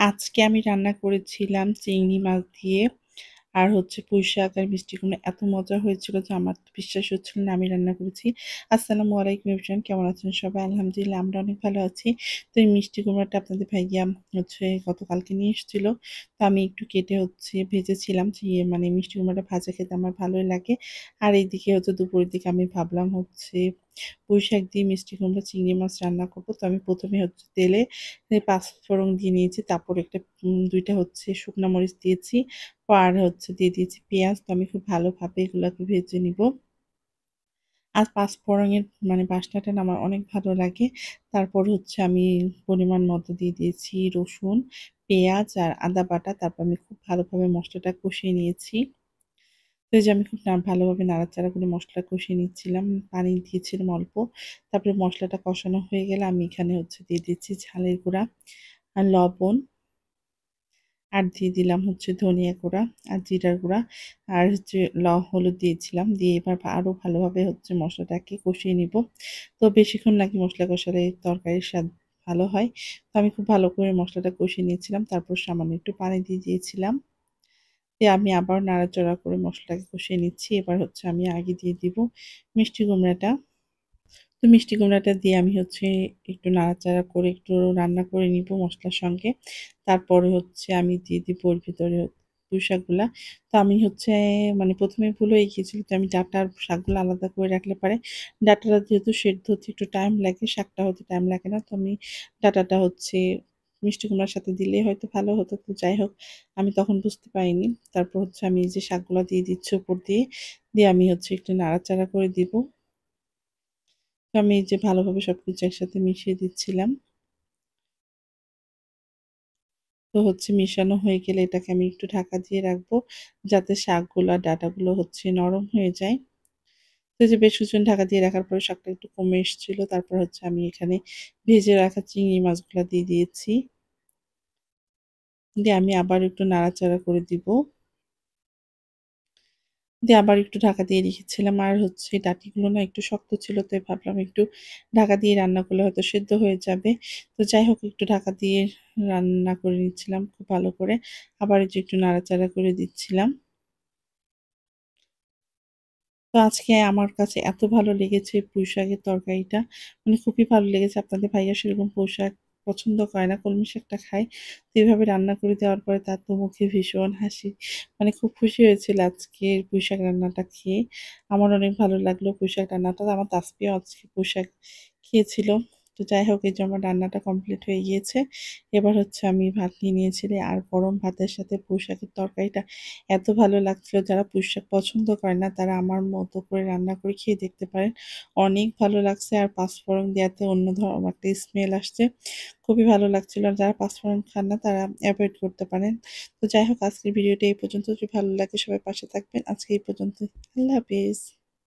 আজকে আমি রান্না করেছিলাম চিংড়ি মাছ দিয়ে আর হচ্ছে পুঁইশাক আর মিষ্টি কুমড়া। এত মজা হয়েছিল যে আমার তো বিশ্বাস হচ্ছিল না আমি রান্না করেছি। আসসালামু আলাইকুম এভরিওয়ান, কেমন আছেন সবাই? আলহামদুলিল্লাহ আমরা অনেক ভালো আছি। তো এই মিষ্টি কুমড়াটা আপনাদের ভাইয়া হচ্ছে গতকালকে নিয়ে এসেছিল। তো আমি একটু কেটে হচ্ছে ভেজেছিলাম যে মানে মিষ্টি কুমড়াটা ভাজা খেতে আমার ভালোই লাগে। আর এইদিকে হচ্ছে দুপুরের দিকে আমি ভাবলাম হচ্ছে পুঁইশাক দিয়ে মিষ্টি কুমড়া চিংড়ি মাছ রান্না করবো। তো আমি প্রথমে হচ্ছে তেলে পাঁচফোড়ন দিয়ে নিয়েছি, তারপর একটা ২টা হচ্ছে শুকনা মরিচ দিয়েছি, আর হচ্ছে দিয়ে দিয়েছি পেঁয়াজ। তো আমি খুব ভালোভাবে এগুলাকে ভেজে নিব। আর পাঁচফোড়নের মানে বাসনাটা না আমার অনেক ভালো লাগে। তারপর হচ্ছে আমি পরিমাণ মতো দিয়ে দিয়েছি রসুন, পেঁয়াজ আর আদা বাটা। তারপর আমি খুব ভালোভাবে মসলাটা কষিয়ে নিয়েছি। তো এই যে আমি খুব ভালোভাবে নাড়াচাড়া করে মসলা কষিয়ে নিচ্ছিলাম। পানি দিয়েছিলাম অল্প। তারপরে মসলাটা কষানো হয়ে গেলে আমি এখানে হচ্ছে দিয়ে দিচ্ছি ঝালের গুঁড়া আর লবণ। আর দিয়ে দিলাম হচ্ছে ধনিয়া গুঁড়া আর জিরার গুঁড়া আর হচ্ছে হলুদ দিয়েছিলাম। দিয়ে এবার আরও ভালোভাবে হচ্ছে মশলাটাকে কষিয়ে নিব। তো বেশিক্ষণ নাকি মশলা কষালে তরকারির স্বাদ ভালো হয়। তো আমি খুব ভালো করে মশলাটা কষিয়ে নিয়েছিলাম। তারপর সামান্য একটু পানি দিয়ে দিয়েছিলাম। দিয়ে আমি আবার নাড়াচাড়া করে মশলাটাকে কষিয়ে নিচ্ছি। এবার হচ্ছে আমি আগে দিয়ে দিব মিষ্টি কুমড়াটা। তো মিষ্টি কুমড়াটা দিয়ে আমি হচ্ছে একটু নাড়াচাড়া করে একটু রান্না করে নিব মসলার সঙ্গে। তারপরে হচ্ছে আমি দিয়ে দিব ওর ভিতরে পুঁইশাকগুলা। তো আমি হচ্ছে মানে ১ম এ ভুল হয়ে গিয়েছিল। তো আমি ডাঁটা আর শাকগুলো আলাদা করে রাখলে পারে ডাঁটাটা যেহেতু সেদ্ধ হতে একটু টাইম লাগে, শাকটা হতে টাইম লাগে না। তো আমি ডাঁটাটা হচ্ছে মিষ্টি কুমড়ার সাথে দিলেই হয়তো ভালো হতো। তো যাই হোক, আমি তখন বুঝতে পারিনি। তারপর হচ্ছে আমি এই যে শাকগুলা দিয়ে দিচ্ছি উপর দিয়ে, দিয়ে আমি হচ্ছে একটু নাড়াচাড়া করে দিব। তো আমি এই যে ভালোভাবে সবকিছু একসাথে মিশিয়ে দিচ্ছিলাম। তো হচ্ছে মিশানো হয়ে গেলে এটাকে আমি একটু ঢাকা দিয়ে রাখবো, যাতে শাকগুলো আর ডাঁটাগুলো হচ্ছে নরম হয়ে যায়। তো এই যে বেশ কিছুক্ষণ ঢাকা দিয়ে রাখার পরে শাকটা একটু কমে এসেছিল। তারপর হচ্ছে আমি এখানে ভেজে রাখা চিংড়ি মাছগুলা দিয়ে দিয়েছি। দিয়ে আমি আবার একটু নাড়াচাড়া করে দিব। দিয়ে আবার একটু ঢাকা দিয়ে রেখেছিলাম। আর হচ্ছে ডাঁটিগুলো না একটু শক্ত ছিল, তাই ভাবলাম একটু ঢাকা দিয়ে রান্না করলে হয়তো সেদ্ধ হয়ে যাবে। তো যাই হোক, একটু ঢাকা দিয়ে রান্না করে নিচ্ছিলাম খুব ভালো করে। আবার এই যে একটু নাড়াচাড়া করে দিচ্ছিলাম। তো আজকে আমার কাছে এত ভালো লেগেছে পুঁইশাকের তরকারিটা, মানে খুবই ভালো লেগেছে। আপনাদের ভাইয়া সেরকম পুঁইশাক পছন্দ করে না, কলমি শাকটা খায়। তো এভাবে রান্না করে দেওয়ার পরে তার তো মুখে ভীষণ হাসি, মানে খুব খুশি হয়েছিল আজকের পুঁইশাক রান্নাটা খেয়ে। আমার অনেক ভালো লাগলো পুঁইশাক রান্নাটা। আমার তাসফিয়াও আজকে পুঁইশাক খেয়েছিল। তো যাই হোক, এই যে আমার রান্নাটা কমপ্লিট হয়ে গিয়েছে। এবার হচ্ছে আমি ভাত নিয়ে নিয়েছি আর গরম ভাতের সাথে পুঁইশাকের তরকারিটা এত ভালো লাগছিল। যারা পুঁইশাক পছন্দ করে না তারা আমার মতো করে রান্না করে খেয়ে দেখতে পারেন। অনেক ভালো লাগছে। আর পাঁচফোড়ন দেওয়াতে অন্য একটা স্মেল আসছে। খুবই ভালো লাগছিল। আর যারা পাঁচফোড়ন খান না তারা এভয়েড করতে পারেন। তো যাই হোক, আজকের ভিডিওটা এই পর্যন্ত। যদি ভালো লাগে সবাই পাশে থাকবেন। আজকে এই পর্যন্ত। আল্লাহ হাফেজ।